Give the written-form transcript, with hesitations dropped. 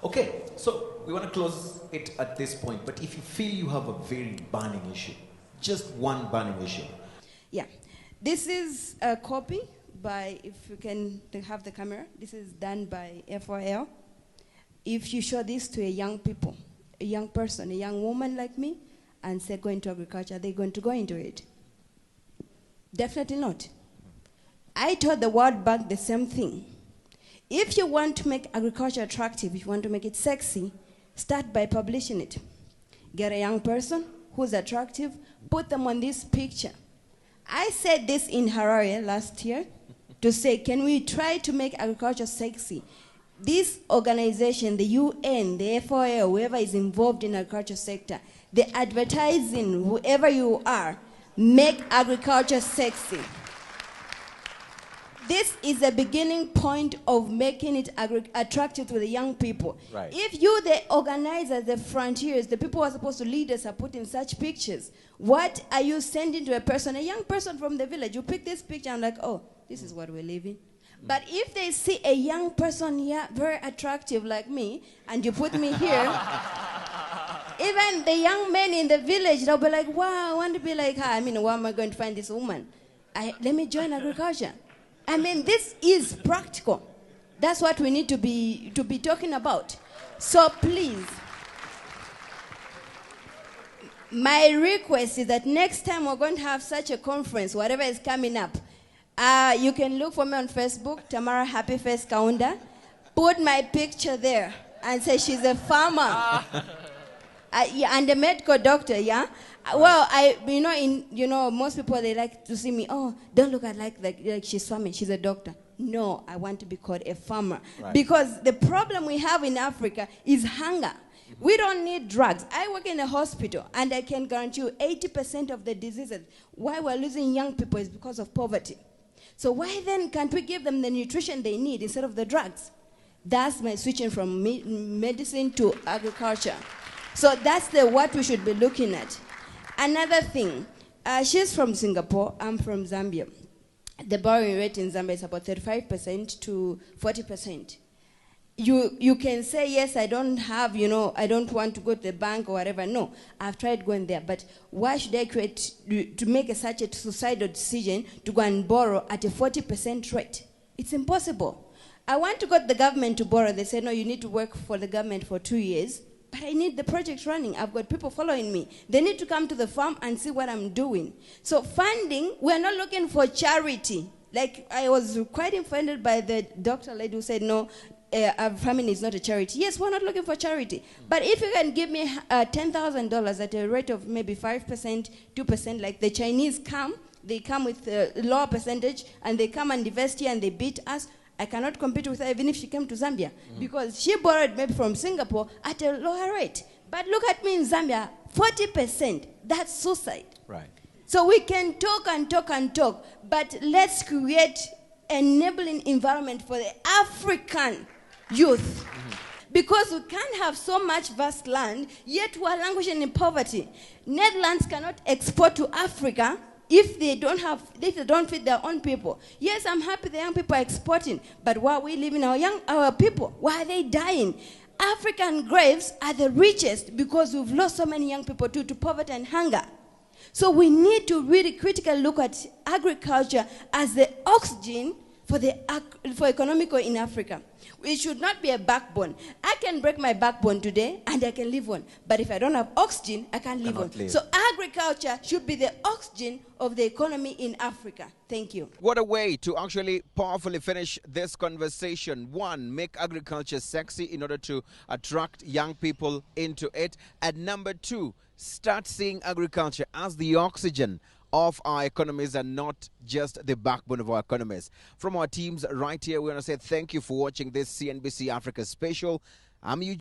Okay, so we want to close it at this point, but if you feel you have a very burning issue, just one burning issue. Yeah, this is a copy by, if you can have the camera, this is done by FOL. If you show this to a young person, a young woman like me, and say go into agriculture, are they going to go into it? Definitely not. I told the World Bank the same thing. If you want to make agriculture attractive, if you want to make it sexy, start by publishing it. Get a young person who's attractive, put them on this picture. I said this in Harare last year to say, can we try to make agriculture sexy? This organization, the UN, the FOA, whoever is involved in the agriculture sector, the advertising, whoever you are, make agriculture sexy. This is the beginning point of making it attractive to the young people. Right. If you, the organizers, the frontiers, the people who are supposed to lead us are putting such pictures, what are you sending to a person, a young person from the village? You pick this picture and like, oh, this is what we're living. But if they see a young person here, very attractive like me, and you put me here, even the young men in the village, they'll be like, wow, I want to be like her. I mean, where am I going to find this woman? Let me join agriculture. I mean, this is practical. That's what we need to be talking about. So please, my request is that next time we're going to have such a conference, whatever is coming up, you can look for me on Facebook, Tamara Happyface Kaunda. Put my picture there and say she's a farmer. And a medical doctor, yeah? Well, most people, they like to see me, oh, don't look at like she's farming, she's a doctor. No, I want to be called a farmer. Right. Because the problem we have in Africa is hunger. We don't need drugs. I work in a hospital, and I can guarantee you 80% of the diseases, why we're losing young people is because of poverty. So why then can't we give them the nutrition they need instead of the drugs? That's my switching from medicine to agriculture. So that's what we should be looking at. Another thing, she's from Singapore, I'm from Zambia. The borrowing rate in Zambia is about 35% to 40%. You can say, yes, I don't have, I don't want to go to the bank or whatever. No, I've tried going there. But why should I to make such a suicidal decision to go and borrow at a 40% rate? It's impossible. I want to go to the government to borrow. They say, no, you need to work for the government for 2 years. But I need the project running. I've got people following me. They need to come to the farm and see what I'm doing. So funding, we're not looking for charity. Like, I was quite offended by the doctor lady who said, no, farming is not a charity. Yes, we're not looking for charity. But if you can give me $10,000 at a rate of maybe 5%, 2%, like the Chinese come, they come with a lower percentage, and they come and invest here and they beat us, I cannot compete with her even if she came to Zambia, because she borrowed maybe from Singapore at a lower rate. But look at me in Zambia, 40%, that's suicide. Right. So we can talk and talk and talk, but let's create an enabling environment for the African youth. Because we can't have so much vast land, yet we are languishing in poverty. Netherlands cannot export to Africa if they don't feed their own people. Yes, I'm happy the young people are exporting, but why are we leaving our people? Why are they dying? African graves are the richest because we've lost so many young people to poverty and hunger. So we need to really critically look at agriculture as the oxygen for economical in Africa. It should not be a backbone. I can break my backbone today and I can live on. But if I don't have oxygen, I can't live on. So agriculture should be the oxygen of the economy in Africa. Thank you. What a way to actually powerfully finish this conversation. One, make agriculture sexy in order to attract young people into it. And number two, start seeing agriculture as the oxygen of our economies and not just the backbone of our economies. From our teams right here, we want to say thank you for watching this CNBC Africa special. I'm